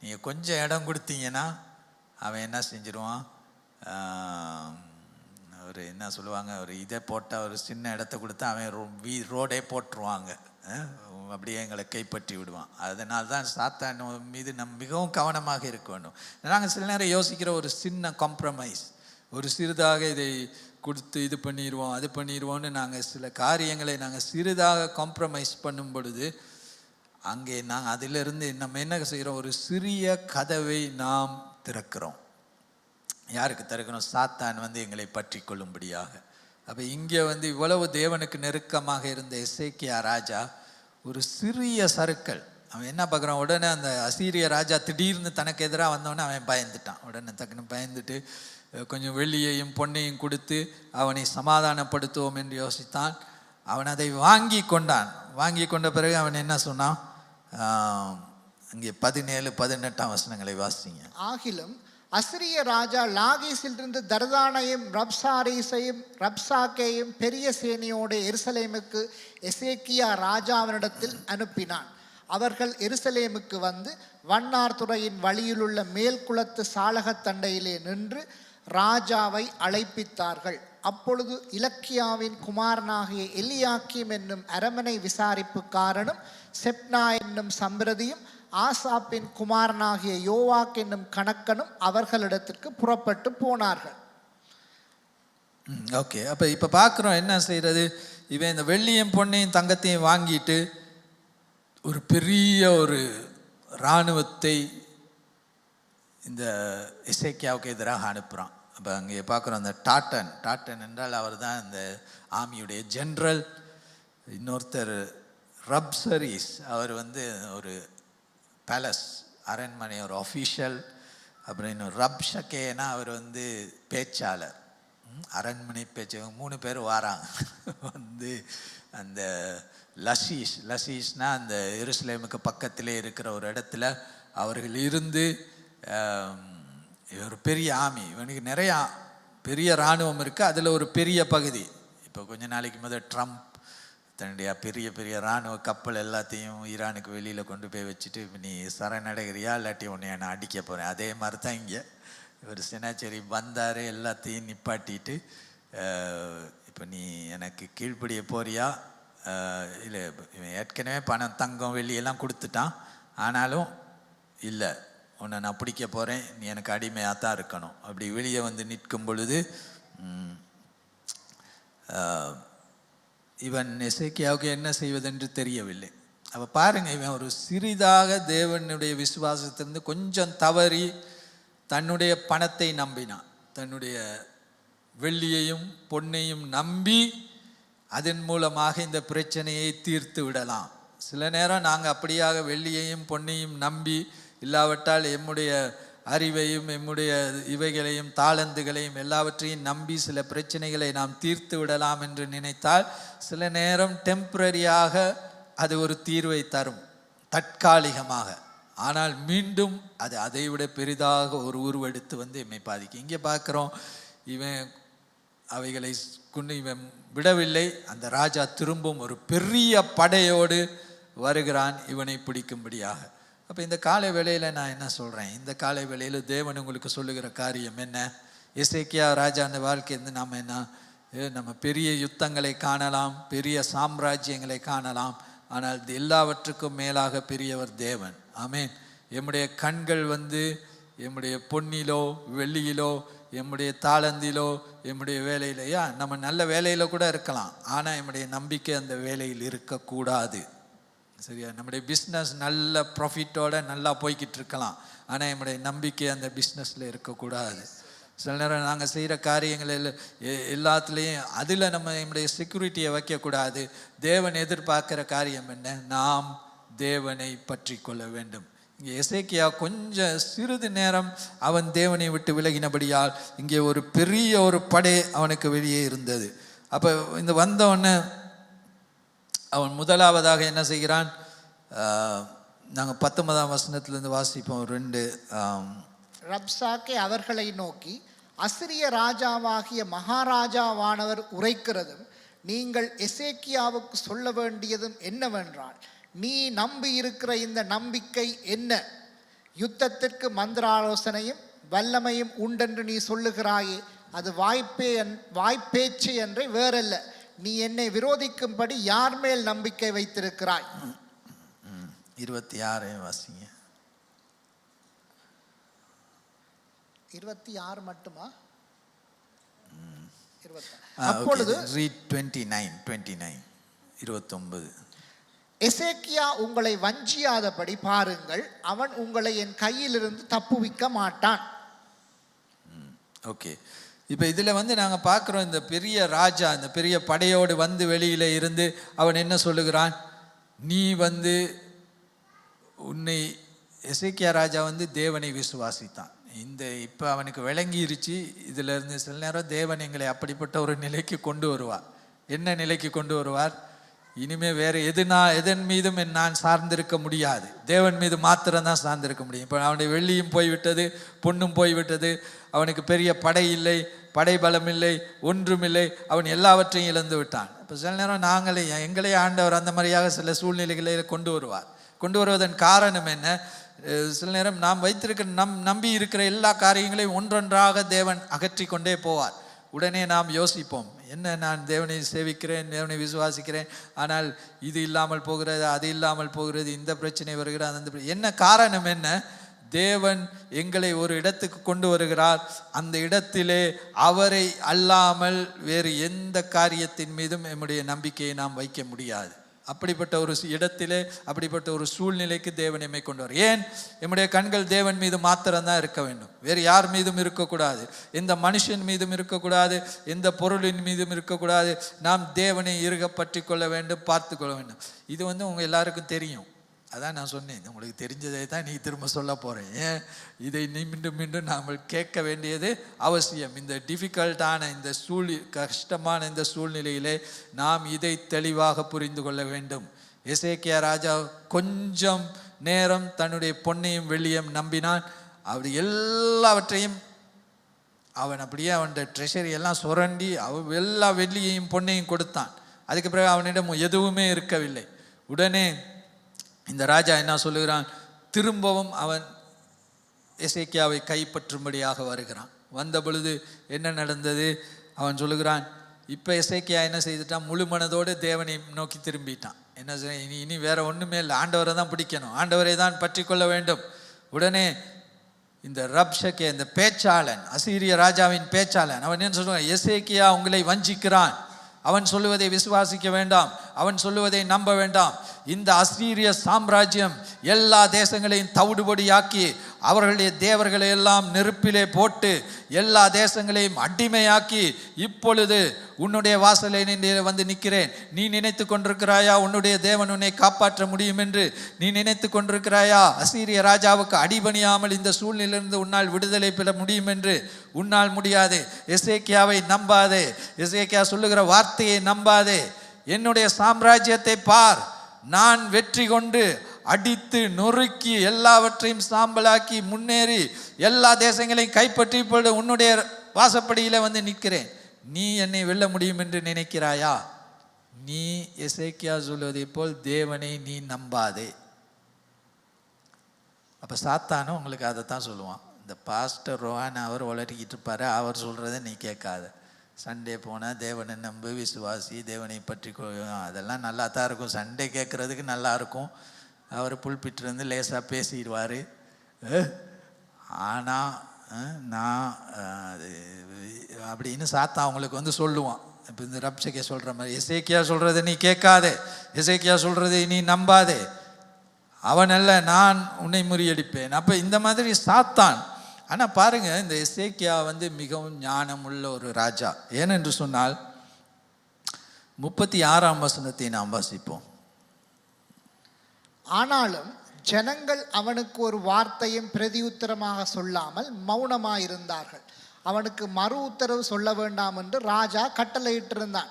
நீங்கள் கொஞ்சம் இடம் கொடுத்தீங்கன்னா அவன் என்ன செஞ்சிருவான், ஒரு என்ன சொல்லுவாங்க, ஒரு இதை போட்டால், ஒரு சின்ன இடத்த கொடுத்தா அவன் ரோடே போட்டுருவாங்க, அப்படியே எங்களை கைப்பற்றி விடுவான். அதனால தான் சாத்தான் மீது மிகவும் கவனமாக இருக்க வேண்டும். நாங்கள் சில நேரம் யோசிக்கிற ஒரு சின்ன காம்ப்ரமைஸ், ஒரு சிறிதாக இதை கொடுத்து இது பண்ணிடுவோம் அது பண்ணிடுவோன்னு நாங்கள் சில காரியங்களை நாங்கள் சிறிதாக காம்ப்ரமைஸ் பண்ணும் பொழுது அங்கே நாங்கள் அதிலிருந்து நம்ம என்ன செய்கிறோம், ஒரு சிறிய கதவை நாம் திறக்கிறோம். யாருக்கு திறக்கணும்? சாத்தான் எங்களை பற்றி கொள்ளும்படியாக. அப்போ இங்கே இவ்வளவு தேவனுக்கு நெருக்கமாக இருந்த எசேக்கியா ராஜா ஒரு சிறிய சறுக்கல். அவன் என்ன பார்க்குறான், உடனே அந்த அசீரிய ராஜா திடீர்னு தனக்கு எதிராக வந்தவொடனே அவன் பயந்துட்டான். உடனே டக்குன்னு பயந்துட்டு கொஞ்சம் வெள்ளியையும் பொன்னையும் கொடுத்து அவனை சமாதானப்படுத்துவோம் என்று யோசித்தான். அவன் அதை வாங்கி கொண்டான். வாங்கி கொண்ட பிறகு அவன் என்ன சொன்னான், இங்கே 17-18 வசனங்களை வாசிங்க. ஆகிலும் அசிரிய ராஜா லாகீஸிலிருந்து தர்தானையும் ரப்சாக்கேயும் பெரிய சேனையோடு எருசலேமுக்கு எசேக்கியா ராஜாவினிடத்தில் அனுப்பினான். அவர்கள் எருசலேமுக்கு வண்ணார் துறையின் வழியிலுள்ள மேல் குளத்து சாளகத்தண்டையிலே நின்று ராஜாவை அழைப்பித்தார்கள். அப்பொழுது இலக்கியாவின் குமாரனாகிய எலியாக்கீம் என்னும் அரமனை விசாரிப்புக்காரனும் செப்னா என்னும் சம்பிரதியும் ஆசாப்பின் குமாரனாகிய யோவாக் என்னும் கணக்கனும் அவர்களிடத்திற்கு புறப்பட்டு போனார்கள். ஓகே, அப்போ இப்போ பார்க்குறோம் என்ன செய்கிறது. இவன் இந்த வெள்ளியும் பொன்னையும் தங்கத்தையும் வாங்கிட்டு ஒரு பெரிய ஒரு இராணுவத்தை இந்த எசேக்கியாவுக்கு எதிராக அனுப்புகிறான். அப்போ அங்கே பார்க்குறோம் அந்த டாட்டன் என்றால் அவர் தான் இந்த ஆர்மியுடைய ஜென்ரல். இன்னொருத்தர் ரப்சரிஸ், அவர் ஒரு பேலஸ் அரண்மனை ஒரு அஃபீஷியல். அப்புறம் இன்னும் ரப்ஷகேனா அவர் பேச்சாளர், அரண்மனை பேச்சு. 3 பேர் வாராங்க. அந்த லசீஷ்னா அந்த எருசலேமுக்கு பக்கத்திலே இருக்கிற ஒரு இடத்துல அவர்கள் இருந்து ஒரு பெரிய ஆர்மி, இவனுக்கு நிறையா பெரிய இராணுவம் இருக்குது. அதில் ஒரு பெரிய பகுதி, இப்போ கொஞ்ச நாளைக்கு முதல் ட்ரம்ப் தன்னுடைய பெரிய பெரிய இராணுவ கப்பல் எல்லாத்தையும் ஈரானுக்கு வெளியில் கொண்டு போய் வச்சுட்டு நீ சரணடைகிறியா இல்லாட்டி உன்னை நான் அடிக்க போகிறேன். அதே மாதிரி தான் இங்கே ஒரு செனாச்சரி வந்தார், எல்லாத்தையும் நிப்பாட்டிட்டு இப்போ நீ எனக்கு கீழ்ப்படிய போறியா, இல்லை இவன் ஏற்கனவே பணம் தங்கம் வெள்ளியெல்லாம் கொடுத்துட்டான், ஆனாலும் இல்லை உன்னை நான் பிடிக்க போகிறேன், நீ எனக்கு அடிமையாக தான் இருக்கணும். அப்படி வெளியே நிற்கும் பொழுது இவன் எசேக்கியாவுக்கு என்ன செய்வதென்று தெரியவில்லை. அப்போ பாருங்கள், இவன் ஒரு சிறிதாக தேவனுடைய விசுவாசத்திலிருந்து கொஞ்சம் தவறி தன்னுடைய பணத்தை நம்பினான், தன்னுடைய வெள்ளியையும் பொன்னையும் நம்பி அதன் மூலமாக இந்த பிரச்சனையை தீர்த்து விடலாம். சில நேரம் நாங்கள் அப்படியாக வெள்ளியையும் பொன்னையும் நம்பி, இல்லாவிட்டால் எம்முடைய அறிவையும் எம்முடைய இவைகளையும் தாளந்துகளையும் எல்லாவற்றையும் நம்பி சில பிரச்சனைகளை நாம் தீர்த்து விடலாம் என்று நினைத்தால் சில நேரம் டெம்பரரியாக அது ஒரு தீர்வை தரும், தற்காலிகமாக. ஆனால் மீண்டும் அது அதை விட பெரிதாக ஒரு உருவெடுத்து எம்மை பாதிக்கும். இங்கே பார்க்குறோம், இவன் அவைகளை கொண்டு இவன் விடவில்லை. அந்த ராஜா திரும்பவும் ஒரு பெரிய படையோடு வருகிறான் இவனை பிடிக்கும்படியாக. அப்போ இந்த காலை வேளையில் நான் என்ன சொல்கிறேன், இந்த காலை வேளையில் தேவன் உங்களுக்கு சொல்லுகிற காரியம் என்ன? எசேக்கியா ராஜா அந்த வாழ்க்கையிலிருந்து நாம் என்ன, நம்ம பெரிய யுத்தங்களை காணலாம், பெரிய சாம்ராஜ்யங்களை காணலாம், ஆனால் இது எல்லாவற்றுக்கும் மேலாக பெரியவர் தேவன். ஆமேன். எம்முடைய கண்கள் எம்முடைய பொன்னிலோ வெள்ளியிலோ எம்முடைய தாளந்திலோ எம்முடைய வேலையிலையா, நம்ம நல்ல வேலையில் கூட இருக்கலாம், ஆனால் எம்முடைய நம்பிக்கை அந்த வேலையில் இருக்கக்கூடாது. சரியா? நம்முடைய பிஸ்னஸ் நல்ல ப்ராஃபிட்டோட நல்லா போய்கிட்டு இருக்கலாம், ஆனால் என்னுடைய நம்பிக்கை அந்த பிஸ்னஸில் இருக்கக்கூடாது. சில நேரம் நாங்கள் செய்கிற காரியங்களில் எல்லாத்துலேயும் அதில் நம்ம நம்முடைய செக்யூரிட்டியை வைக்கக்கூடாது. தேவன் எதிர்பார்க்குற காரியம் என்ன? நாம் தேவனை பற்றி கொள்ள வேண்டும். இங்கே எசேக்கியா கொஞ்சம் சிறிது நேரம் அவன் தேவனை விட்டு விலகினபடியால் இங்கே ஒரு பெரிய ஒரு படை அவனுக்கு வெளியே இருந்தது. அப்போ இந்த வந்தவொடனே அவன் முதலாவதாக என்ன செய்கிறான்? நாங்கள் 19ஆம் வசனத்திலிருந்து வாசிப்போம். 2 ரப்சாக்கே அவர்களை நோக்கி, அசிரிய ராஜாவாகிய மகாராஜாவானவர் உரைக்கிறதும் நீங்கள் எசேக்கியாவுக்கு சொல்ல வேண்டியதும் என்னவென்றால், நீ நம்பி இருக்கிற இந்த நம்பிக்கை என்ன? யுத்தத்திற்கு மந்திராலோசனையும் வல்லமையும் உண்டென்று நீ சொல்லுகிறாயே, அது வாய்ப்பேச்சு என்றே வேறல்ல. நீ என்னை விரோதிக்கும்படி யார் மேல் நம்பிக்கை வைத்திருக்கிறாய்? 26 வாசிங்க. 26 மட்டுமா? அப்பொழுது 29 எசேக்கியா உங்களை வஞ்சியாதபடி பாருங்கள், அவன் உங்களை என் கையிலிருந்து தப்புவிக்க மாட்டான். ஓகே, இப்போ இதில் வந்து நாங்கள் பார்க்குறோம், இந்த பெரிய ராஜா இந்த பெரிய படையோடு வந்து வெளியில் இருந்து அவன் என்ன சொல்லுகிறான்? நீ வந்து உன்னை எசேக்கியா ராஜா வந்து தேவனை விசுவாசித்தான். இப்போ அவனுக்கு விளங்கிருச்சு. இதிலிருந்து சில நேரம் தேவன் எங்களை அப்படிப்பட்ட ஒரு நிலைக்கு கொண்டு வருவார். என்ன நிலைக்கு கொண்டு வருவார்? இனிமேல் வேறு எதன் மீதும் நான் சார்ந்திருக்க முடியாது, தேவன் மீது மாத்திரம்தான் சார்ந்திருக்க முடியும். இப்போ அவனுடைய வெள்ளியும் போய்விட்டது, பொண்ணும் போய்விட்டது, அவனுக்கு பெரிய படை இல்லை, படை பலம் இல்லை, ஒன்றுமில்லை, அவன் எல்லாவற்றையும் இழந்து விட்டான். இப்போ சில நேரம் எங்களே ஆண்டவர் அந்த மாதிரியாக சில சூழ்நிலைகளை கொண்டு வருவார். கொண்டு வருவதன் காரணம் என்ன? சில நேரம் நாம் வைத்திருக்கிற நம்பி இருக்கிற எல்லா காரியங்களையும் ஒன்றொன்றாக தேவன் அகற்றி கொண்டே போவார். உடனே நாம் யோசிப்போம், என்ன நான் தேவனை சேவிக்கிறேன், தேவனை விசுவாசிக்கிறேன், ஆனால் இது இல்லாமல் போகிறது, அது இல்லாமல் போகிறது, இந்த பிரச்சனை வருகிறது, அந்த என்ன காரணம் என்ன? தேவன் எங்களை ஒரு இடத்துக்கு கொண்டு வருகிறார். அந்த இடத்திலே அவரை அல்லாமல் வேறு எந்த காரியத்தின் மீதும் நம்முடைய நம்பிக்கையை நாம் வைக்க முடியாது. அப்படிப்பட்ட ஒரு இடத்திலே, அப்படிப்பட்ட ஒரு சூழ்நிலைக்கு தேவன் எம்மை கொண்டு வர. ஏன்? நம்முடைய கண்கள் தேவன் மீது மாத்திரம்தான் இருக்க வேண்டும், வேறு யார் மீதும் இருக்கக்கூடாது, எந்த மனுஷன் மீதும் இருக்கக்கூடாது, எந்த பொருளின் மீதும் இருக்கக்கூடாது. நாம் தேவனை இறுக பற்றி கொள்ள வேண்டும், பார்த்து கொள்ள வேண்டும். இது வந்து உங்கள் எல்லாருக்கும் தெரியும். அதான் நான் சொன்னேன், உங்களுக்கு தெரிஞ்சதை தான் நீ திரும்ப சொல்ல போகிறேன். ஏன் இதை மீண்டும் மீண்டும் நாம் கேட்க வேண்டியது அவசியம். இந்த டிஃபிகல்ட்டான இந்த கஷ்டமான இந்த சூழ்நிலையிலே நாம் இதை தெளிவாக புரிந்து கொள்ள வேண்டும். எசேக்கியா ராஜா கொஞ்சம் நேரம் தன்னுடைய பொன்னையும் வெள்ளியும் நம்பினான். அவர் எல்லாவற்றையும் அவன் அப்படியே அவனுடைய ட்ரெஷரி எல்லாம் சுரண்டி எல்லா வெள்ளியையும் பொன்னையும் கொடுத்தான். அதுக்கு பிறகு அவனிடம் எதுவுமே இருக்கவில்லை. உடனே இந்த ராஜா என்ன சொல்லுகிறான்? திரும்பவும் அவன் எசேக்கியாவை கைப்பற்றும்படியாக வருகிறான். வந்த பொழுது என்ன நடந்தது? அவன் சொல்லுகிறான், இப்போ எசேக்கியா என்ன செய்துட்டான்? முழு மனதோடு தேவனை நோக்கி திரும்பிட்டான். என்ன இனி வேற ஒன்றுமே இல்லை, ஆண்டவரை தான் பிடிக்கணும், ஆண்டவரை தான் பற்றி கொள்ள வேண்டும். உடனே இந்த ரப்ஷகே, இந்த பேச்சாளன், அசீரிய ராஜாவின் பேச்சாளன், அவன் என்ன சொல்லுவான்? எசேக்கியா உங்களை வஞ்சிக்கிறான், அவன் சொல்லுவதை விசுவாசிக்க வேண்டாம், அவன் சொல்லுவதை நம்ப வேண்டாம். இந்த அசீரிய சாம்ராஜ்யம் எல்லா தேசங்களையும் தவிடுபொடியாக்கி அவர்களுடைய தேவர்களை எல்லாம் நெருப்பிலே போட்டு எல்லா தேசங்களையும் அடிமையாக்கி இப்பொழுது உன்னுடைய வாசலை வந்து நிற்கிறேன். நீ நினைத்து கொண்டிருக்கிறாயா உன்னுடைய தேவன் உன்னை காப்பாற்ற முடியும் என்று? நீ நினைத்து கொண்டிருக்கிறாயா அசீரிய ராஜாவுக்கு அடிபணியாமல் இந்த சூழ்நிலையிலிருந்து உன்னால் விடுதலை பெற முடியும் என்று? உன்னால் முடியாது. எசேக்கியாவை நம்பாதே, எசேக்கியா சொல்லுகிற வார்த்தையை நம்பாதே. என்னுடைய சாம்ராஜ்யத்தை பார், நான் வெற்றி கொண்டு அடித்து நொறுக்கி எல்லாவற்றையும் சாம்பலாக்கி முன்னேறி எல்லா தேசங்களையும் கைப்பற்றி இப்பொழுது உன்னுடைய வாசப்படியில வந்து நிற்கிறேன். நீ என்னை வெல்ல முடியும் என்று நினைக்கிறாயா? நீ எசேக்கியா சொல்வதை போல் தேவனை நீ நம்பாதே. அப்ப சாத்தானும் உங்களுக்கு அதை தான் சொல்லுவான். இந்த பாஸ்டர் ரோஹான் அவர் உளறிக்கிட்டு இருப்பாரு, அவர் சொல்றதை நீ கேட்காத. சண்டே போனால் தேவனை நம்பு, விசுவாசி, தேவனை பற்றி அதெல்லாம் நல்லா தான் இருக்கும். சண்டே கேட்குறதுக்கு நல்லா இருக்கும். அவர் புல்பிட்டிருந்து லேசாக பேசிடுவார். ஆனால் நான் அப்படின்னு சாத்தா அவங்களுக்கு வந்து சொல்லுவான். இப்போ இந்த ரப்ஷகே சொல்கிற மாதிரி, எசேக்கியா சொல்கிறத நீ கேட்காதே, எசேக்கியா சொல்கிறதை நீ நம்பாதே, அவன் அல்ல நான் உன்னை முறியடிப்பேன். அப்போ இந்த மாதிரி சாத்தான். ஆனால் பாருங்க, இந்த எசேக்கியா வந்து மிகவும் ஞானம் உள்ள ஒரு ராஜா. ஏனென்று சொன்னால் 36ஆம் வசனத்தை நாம் வாசிப்போம். ஆனாலும் ஜனங்கள் அவனுக்கு ஒரு வார்த்தையும் பிரதியுத்தரமாக சொல்லாமல் மௌனமாயிருந்தார்கள். அவனுக்கு மறு உத்தரவு சொல்ல வேண்டாம் என்று ராஜா கட்டளையிட்டிருந்தான்.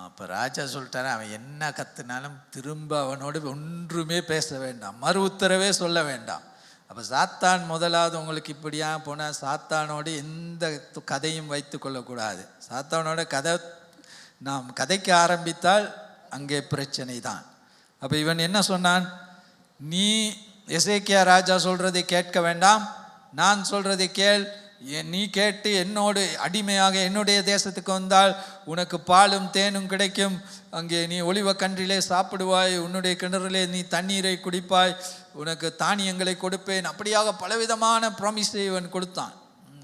அப்போ ராஜா சொல்லிட்டாரு, அவன் என்ன கத்துனாலும் திரும்ப அவனோடு ஒன்றுமே பேச வேண்டாம், மறு உத்தரவே சொல்ல வேண்டாம். அப்போ சாத்தான் முதலாவது உங்களுக்கு இப்படியா போனால் சாத்தானோடு எந்த கதையும் வைத்து கொள்ளக்கூடாது. சாத்தானோட கதை நாம் கதைக்க ஆரம்பித்தால் அங்கே பிரச்சனை தான். அப்போ இவன் என்ன சொன்னான், நீ எசேக்கியா ராஜா சொல்றதை கேட்க வேண்டாம், நான் சொல்றதை கேள். நீ கேட்டு என்னோடு அடிமையாக என்னுடைய தேசத்துக்கு வந்தால் உனக்கு பாலும் தேனும் கிடைக்கும். அங்கே நீ ஒலிவ கன்றிலே சாப்பிடுவாய், உன்னுடைய கிணறிலே நீ தண்ணீரை குடிப்பாய், உனக்கு தானியங்களை கொடுப்பேன். அப்படியாக பலவிதமான ப்ராமிஸை இவன் கொடுத்தான்.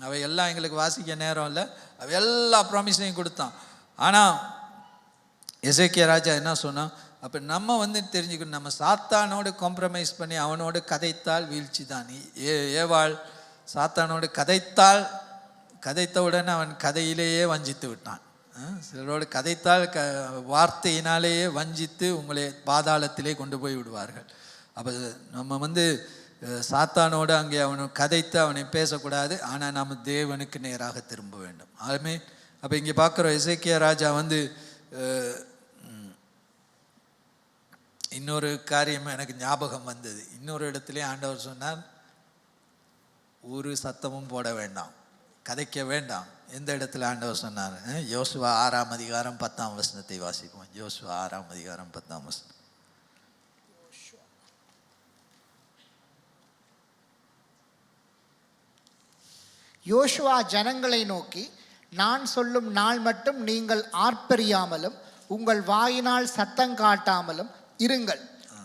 அவை எல்லாம் எங்களுக்கு வாசிக்க நேரம் இல்லை, அவை எல்லா ப்ராமிஸையும் கொடுத்தான். ஆனால் எசேக்கியா ராஜா என்ன சொன்னான், அப்போ நம்ம தெரிஞ்சுக்கணும், நம்ம சாத்தானோடு காம்ப்ரமைஸ் பண்ணி அவனோடு கதைத்தால் வீழ்ச்சி தான். ஏவாள் சாத்தானோடு கதைத்தவுடன் அவன் கதையிலேயே வஞ்சித்து விட்டான். சிலரோடு கதைத்தால் வார்த்தையினாலேயே வஞ்சித்து உங்களை பாதாளத்திலே கொண்டு போய் விடுவார்கள். அப்போ நம்ம சாத்தானோடு அங்கே அவனை கதைத்து அவனை பேசக்கூடாது, ஆனால் நாம் தேவனுக்கு நேராக திரும்ப வேண்டும். ஆமே. அப்போ இங்கே பார்க்குறோம், எசேக்கியா ராஜா இன்னொரு காரியம் எனக்கு ஞாபகம் வந்தது. இன்னொரு இடத்துல ஆண்டவர் சொன்னார், ஒரு சத்தமும் போட வேண்டாம், கதைக்க வேண்டாம். எந்த இடத்துல ஆண்டவர் சொன்னார்? யோசுவா 6ஆம் அதிகாரம் 10ஆம் வசனத்தை வாசிப்போம். யோசுவா 6ஆம் அதிகாரம் 10ஆம் வசனம். யோசுவா ஜனங்களை நோக்கி, நான் சொல்லும் நாள் மட்டும் நீங்கள் ஆர்ப்பரியாமலும் உங்கள் வாயினால் சத்தம் காட்டாமலும் இருங்கள்.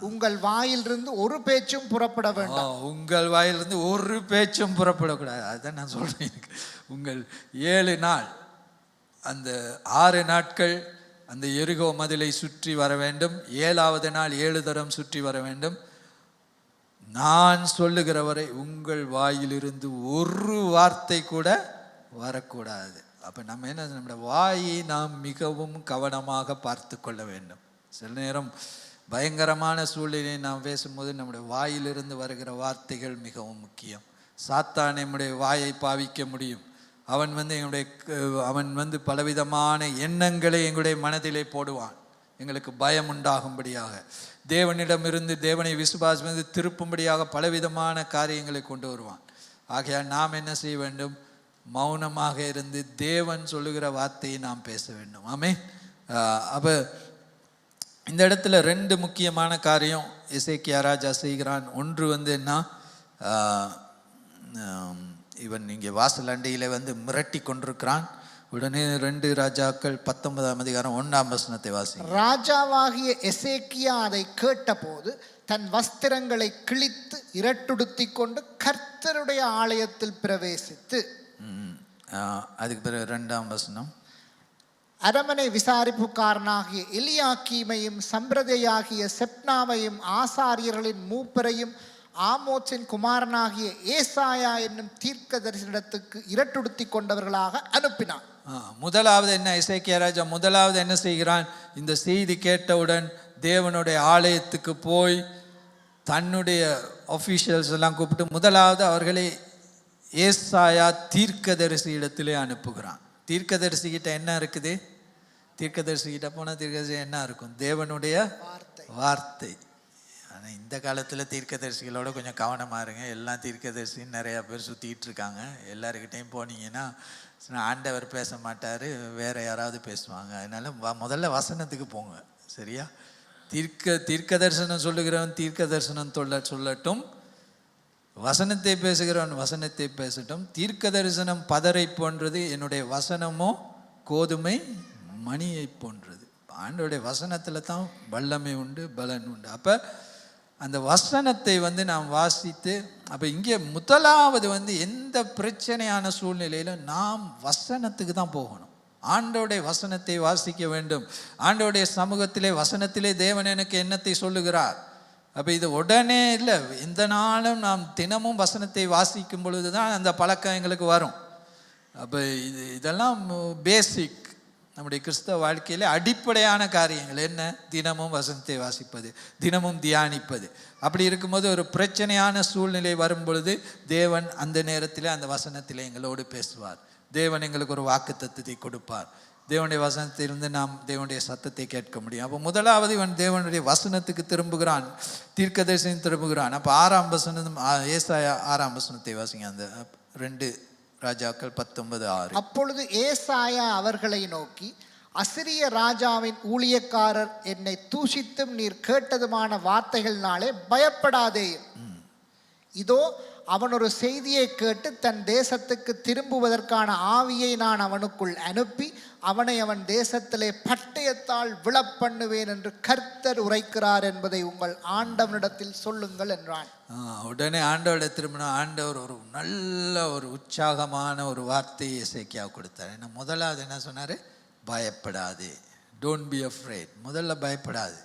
உங்கள் வாயிலிருந்து ஒரு பேச்சும் புறப்பட வேண்டாம். உங்கள் வாயிலிருந்து ஒரு பேச்சும் புறப்படக்கூடாது. அதுதான் நான் சொல்றேன். உங்கள் 7 நாள், அந்த 6 நாட்கள் அந்த எரிகோ மதிலை சுற்றி வர வேண்டும். 7ஆவது நாள் 7 தரம் சுற்றி வர வேண்டும். நான் சொல்லுகிறவரை உங்கள் வாயிலிருந்து ஒரு வார்த்தை கூட வரக்கூடாது. அப்போ நம்ம என்ன, நம்முடைய வாயை நாம் மிகவும் கவனமாக பார்த்து கொள்ள வேண்டும். சில நேரம் பயங்கரமான சூழ்நிலையை நாம் பேசும்போது நம்முடைய வாயிலிருந்து வருகிற வார்த்தைகள் மிகவும் முக்கியம். சாத்தான் நம்முடைய வாயை பாவிக்க முடியும். அவன் பலவிதமான எண்ணங்களை எங்களுடைய மனதிலே போடுவான், எங்களுக்கு பயம் உண்டாகும்படியாக, தேவனிடமிருந்து தேவனை விசுவாசம் திருப்பும்படியாக பலவிதமான காரியங்களை கொண்டு வருவான். ஆகையால் நாம் என்ன செய்ய வேண்டும்? மௌனமாக இருந்து தேவன் சொல்லுகிற வார்த்தையை நாம் பேச வேண்டும். ஆமே. அப்போ இந்த இடத்துல 2 முக்கியமான காரியம் எசேக்கியா ராஜா செய்கிறான். ஒன்று என்ன, இவன் இங்கே வாசல் அண்டையில் மிரட்டி கொண்டிருக்கிறான். உடனே 2 ராஜாக்கள் 19ஆம் அதிகாரம் 1ஆம் வசனத்தை வாசி. ராஜாவாகிய எசேக்கியா அதை கேட்டபோது தன் வஸ்திரங்களை கிழித்து இரட்டுடுத்தி கொண்டு கர்த்தருடைய ஆலயத்தில் பிரவேசித்து, அதுக்கு பிறகு 2ஆம் வசனம், அரமனை விசாரிப்புக்காரனாகிய எலியாக்கீமையும் சம்பிரதையாகிய செப்னாவையும் ஆசாரியர்களின் மூப்பரையும் ஆமோத்சின் குமாரனாகிய ஏசாயா என்னும் தீர்க்கதரிசனத்துக்கு இரட்டுடுத்தி கொண்டவர்களாக அனுப்பினான். முதலாவது என்ன, எசேக்கியா ராஜா முதலாவது என்ன செய்கிறான்? இந்த செய்தி கேட்டவுடன் தேவனுடைய ஆலயத்துக்கு போய் தன்னுடைய ஆஃபீஷியல்ஸ் எல்லாம் கூப்பிட்டு முதலாவது அவர்களை ஏசாயா தீர்க்கதரிசி இடத்திலே அனுப்புகிறான். தீர்க்கதரிசிகிட்ட என்ன இருக்குது? தீர்க்கதரிசிகிட்ட போனால் தீர்க்கதரிசி என்ன இருக்கும்? தேவனுடைய வார்த்தை. ஆனால் இந்த காலத்தில் தீர்க்கதரிசிகளோட கொஞ்சம் கவனமாக இருங்க. எல்லாம் தீர்க்கதரிசின்னு நிறையா பேர் சுற்றிக்கிட்டு இருக்காங்க. எல்லாருக்கிட்டையும் போனீங்கன்னா ஆண்டவர் பேச மாட்டார், வேற யாராவது பேசுவாங்க. அதனால முதல்ல வசனத்துக்கு போங்க, சரியா? தீர்க்க தரிசனம் சொல்லுகிறவன் தீர்க்க தரிசனம் சொல்லட்டும், வசனத்தை பேசுகிறவன் வசனத்தை பேசட்டும். தீர்க்க தரிசனம் பதரை போன்றது, என்னுடைய வசனமோ கோதுமை மணியை போன்றது. ஆண்டோடைய வசனத்தில் தான் வல்லமை உண்டு, பலன் உண்டு. அப்போ அந்த வசனத்தை நாம் வாசித்து, அப்போ இங்கே முதலாவது எந்த பிரச்சனையான சூழ்நிலையிலும் நாம் வசனத்துக்கு தான் போகணும். ஆண்டோடைய வசனத்தை வாசிக்க வேண்டும். ஆண்டோடைய சமூகத்திலே வசனத்திலே தேவன் எனக்கு என்னத்தை சொல்லுகிறார். அப்போ இது உடனே இல்லை, எந்த நாளும் நாம் தினமும் வசனத்தை வாசிக்கும் பொழுது தான் அந்த பழக்கம் எங்களுக்கு வரும். அப்போ இதெல்லாம் பேசிக். நம்முடைய கிறிஸ்தவ வாழ்க்கையிலே அடிப்படையான காரியங்கள் என்ன? தினமும் வசனத்தை வாசிப்பது, தினமும் தியானிப்பது. அப்படி இருக்கும்போது ஒரு பிரச்சனையான சூழ்நிலை வரும் பொழுது தேவன் அந்த நேரத்தில் அந்த வசனத்தில் எங்களோடு பேசுவார். தேவன் எங்களுக்கு ஒரு வாக்குத்தத்தத்தை கொடுப்பார். தேவனுடைய வசனத்திலிருந்து நாம் தேவனுடைய சத்தத்தை கேட்க முடியும். அப்போ முதலாவது இவன் தேவனுடைய வசனத்துக்கு திரும்புகிறான், தீர்க்கதரிசனம் திரும்புகிறான். அப்போ 6ஆம் வசனம், ஏசாயா 6ஆம் வசனத்தை வாசிங்க, அந்த 2 ராஜாக்கள் 19:6. அப்பொழுது ஏசாயா அவர்களை நோக்கி, அசிரிய ராஜாவின் ஊழியக்காரர் என்னை தூஷித்தும் நீர் கேட்டதுமான வார்த்தைகள்னாலே பயப்படாதே. இதோ அவன் ஒரு செய்தியை கேட்டு தன் தேசத்துக்கு திரும்புவதற்கான ஆவியை நான் அவனுக்குள் அனுப்பி அவனை அவன் தேசத்திலே பட்டயத்தால் விழப்பண்ணுவேன் என்று கர்த்தர் உரைக்கிறார் என்பதை உங்கள் ஆண்டவனிடத்தில் சொல்லுங்கள் என்றான். உடனே ஆண்டவரை திரும்பினா ஆண்டவர் ஒரு நல்ல ஒரு உற்சாகமான ஒரு வார்த்தையை எசேக்கியா கொடுத்தார். என்ன முதலாவது என்ன சொன்னார்? பயப்படாதே, டோன்ட் பி அஃப்ரைட். முதல்ல பயப்படாது.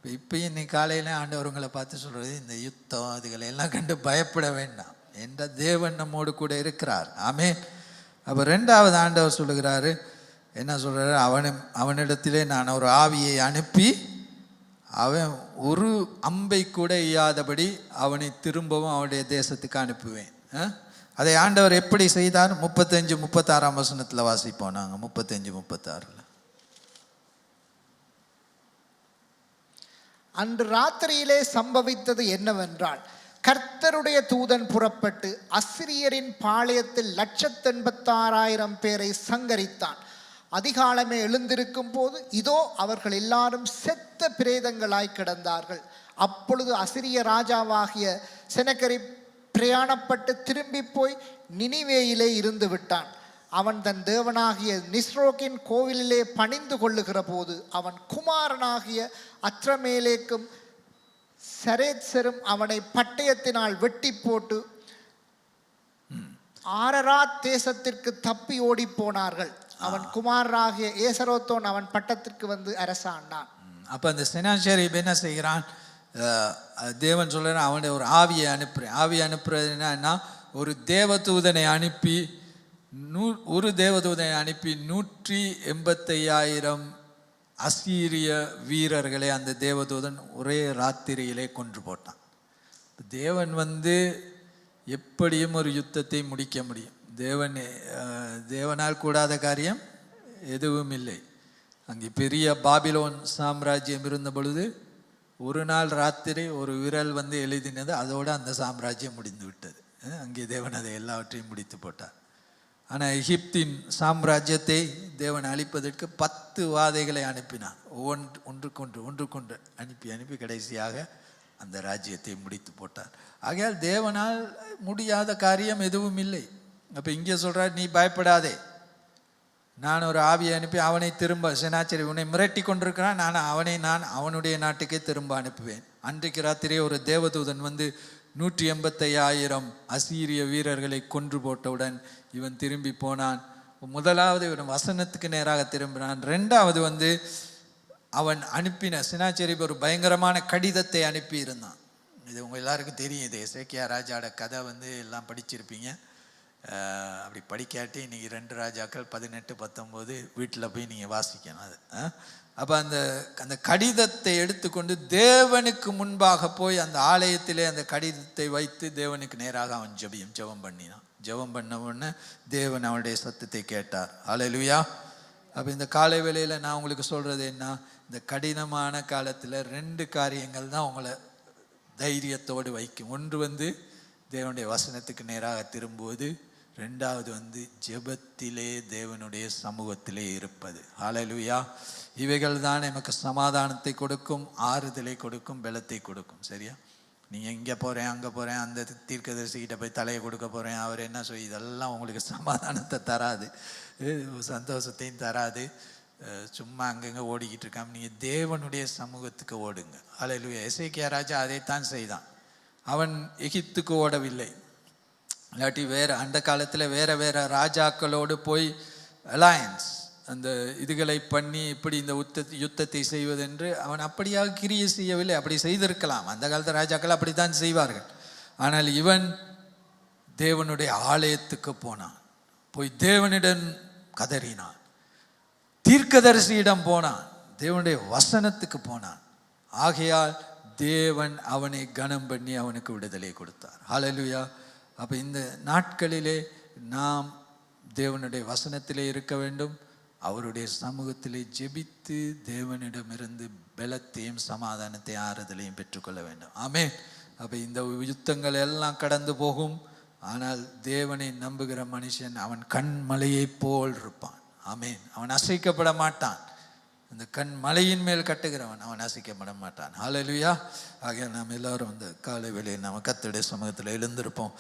இப்பயும் இன்னைக்கு காலையில் ஆண்டவர் உங்களை பார்த்து சொல்கிறது, இந்த யுத்தம் அதுகளை எல்லாம் கண்டு பயப்பட வேண்டாம், என்ற தேவன் நம்மோடு கூட இருக்கிறார். ஆமென். அப்போ 2வது ஆண்டவர் சொல்லுகிறாரு, என்ன சொல்கிறாரு? அவனிடத்திலே நான் ஒரு ஆவியை அனுப்பி அவன் ஒரு அம்பை கூட எய்யாதபடி அவனை திரும்பவும் அவனுடைய தேசத்துக்கு அனுப்புவேன். அதை ஆண்டவர் எப்படி செய்தார்? 35-36ஆம் வசனத்தில் வாசிப்போம் நாங்கள். 35-36. அன்று ராத்திரியிலே சம்பவித்தது என்னவென்றால், கர்த்தருடைய தூதன் புறப்பட்டு அசிரியரின் பாளையத்தில் 186,000 பேரை சங்கரித்தான். அதிகாலமே எழுந்திருக்கும் போது இதோ அவர்கள் எல்லாரும் செத்த பிரேதங்களாய் கிடந்தார்கள். அப்பொழுது அசிரிய ராஜாவாகிய செனகரிப் பிரயாணப்பட்டு திரும்பி போய் நினிவேயிலே இருந்து விட்டான். அவன் தன் தேவனாகிய நிஸ்ரோக்கின் கோவிலிலே பணிந்து கொள்ளுகிற போது அவன் குமாரனாகிய அத்ரமேலேக்கும் சரேத்சரும் அவனை பட்டயத்தினால் வெட்டி போட்டு ஆரராத் தேசத்திற்கு தப்பி ஓடி போனார்கள். அவன் குமாரனாகிய ஏசரோத்தோன் அவன் பட்டத்திற்கு வந்து அரசாண்டான். அப்போ அந்த செனாசரிப் என்ன செய்கிறான்? தேவன் சொல்கிறான், அவனுடைய ஒரு ஆவியை அனுப்புகிறேன். ஆவியை அனுப்புறது என்னன்னா, ஒரு தேவதூதனை அனுப்பி 185,000 அசீரிய வீரர்களை அந்த தேவதூதன் ஒரே ராத்திரியிலே கொன்று போட்டான். தேவன் எப்படியும் ஒரு யுத்தத்தை முடிக்க முடியும். தேவனால் கூடாத காரியம் எதுவும் இல்லை. அங்கே பெரிய பாபிலோன் சாம்ராஜ்யம் இருந்த பொழுது ஒரு நாள் ராத்திரி ஒரு விரல் எழுதினது, அதோடு அந்த சாம்ராஜ்யம் முடிந்து விட்டது. அங்கே தேவன் அதை எல்லாவற்றையும் முடித்து போட்டார். ஆனால் எகிப்தின் சாம்ராஜ்யத்தை தேவன் அழிப்பதற்கு 10 வாதைகளை அனுப்பினார். ஒன்றுக்கொன்று அனுப்பி கடைசியாக அந்த ராஜ்யத்தை முடித்து போட்டார். ஆகையால் தேவனால் முடியாத காரியம் எதுவும் இல்லை. அப்போ இங்கே சொல்கிறார், நீ பயப்படாதே, நான் ஒரு ஆவியை அனுப்பி அவனை திரும்ப, செனாச்சரி உன்னை மிரட்டி கொண்டிருக்கிறான், நான் அவனுடைய நாட்டுக்கே திரும்ப அனுப்புவேன். அன்றைக்கு ராத்திரியே ஒரு தேவதூதன் 185,000 அசீரிய வீரர்களை கொன்று போட்டவுடன் இவன் திரும்பி போனான். முதலாவது இவன் வசனத்துக்கு நேராக திரும்பினான். 2வது அவன் அனுப்பின செனாச்சரிப் ஒரு பயங்கரமான கடிதத்தை அனுப்பி இருந்தான். இது உங்கள் எல்லாருக்கும் தெரியும். இது எசேக்கியா ராஜாவோட கதை எல்லாம் படிச்சிருப்பீங்க. அப்படி படிக்காட்டி இன்றைக்கி 2 ராஜாக்கள் 18-19 வீட்டில் போய் நீங்கள் வாசிக்கணும் அது. அப்போ அந்த கடிதத்தை எடுத்துக்கொண்டு தேவனுக்கு முன்பாக போய் அந்த ஆலயத்திலே அந்த கடிதத்தை வைத்து தேவனுக்கு நேராக அவன் ஜெபம் பண்ணினான். ஜெபம் பண்ண உடனே தேவன் அவனுடைய சத்தத்தை கேட்டார். ஹல்லேலூயா. அப்போ இந்த காலை வேளையில் நான் உங்களுக்கு சொல்கிறது என்ன, இந்த கடினமான காலத்தில் 2 காரியங்கள் தான் உங்களை தைரியத்தோடு வைக்கும். ஒன்று தேவனுடைய வசனத்துக்கு நேராக திரும்புவது, 2வது ஜெபத்திலே தேவனுடைய சமூகத்திலே இருப்பது. ஹல்லேலூயா. இவைகள் தான் நமக்கு சமாதானத்தை கொடுக்கும், ஆறுதலை கொடுக்கும், பலத்தை கொடுக்கும். சரியா? நீங்கள் இங்கே போகிறேன் அங்கே போகிறேன், அந்த தீர்க்கதரிசிக்கிட்ட போய் தலையை கொடுக்க போகிறேன், அவர் என்ன சொல்லி, இதெல்லாம் உங்களுக்கு சமாதானத்தை தராது, சந்தோஷத்தையும் தராது. சும்மா அங்கங்கே ஓடிக்கிட்டு இருக்காம நீங்கள் தேவனுடைய சமூகத்துக்கு ஓடுங்க. ஹல்லேலூயா. எசேக்கியா ராஜா அதைத்தான் செய்தான். அவன் எகிப்துக்கு ஓடவில்லை. இல்லாட்டி அந்த காலத்தில் வேற ராஜாக்களோடு போய் அலையன்ஸ் அந்த இதுகளை பண்ணி இப்படி இந்த யுத்தத்தை செய்வதென்று அவன் அப்படியாக கிரியை செய்யவில்லை. அப்படி செய்திருக்கலாம், அந்த காலத்து ராஜாக்கள் அப்படித்தான் செய்வார்கள். ஆனால் இவன் தேவனுடைய ஆலயத்துக்கு போனான், போய் தேவனிடம் கதறினான். தீர்க்கதரிசியிடம் போனான், தேவனுடைய வசனத்துக்கு போனான். ஆகையால் தேவன் அவனை கனம் பண்ணி அவனுக்கு விடுதலை கொடுத்தார். ஹல்லேலூயா. அப்போ இந்த நாட்களிலே நாம் தேவனுடைய வசனத்திலே இருக்க வேண்டும், அவருடைய சமூகத்திலே ஜெபித்து தேவனிடமிருந்து பலத்தையும் சமாதானத்தையும் ஆறுதலையும் பெற்றுக்கொள்ள வேண்டும். ஆமென். அப்போ இந்த யுத்தங்கள் எல்லாம் கடந்து போகும். ஆனால் தேவனை நம்புகிற மனுஷன் அவன் கண்மலையை போல் இருப்பான். ஆமென். அவன் அசைக்கப்பட மாட்டான். இந்த கண் மலையின் மேல் கட்டுகிறவன் அவன் அசைக்கப்பட மாட்டான். ஹல்லேலூயா. ஆகையால் நாம் எல்லாரும் அந்த காலை வேளையில் நாம் கர்த்தருடைய சமூகத்தில் எழுந்திருப்போம்.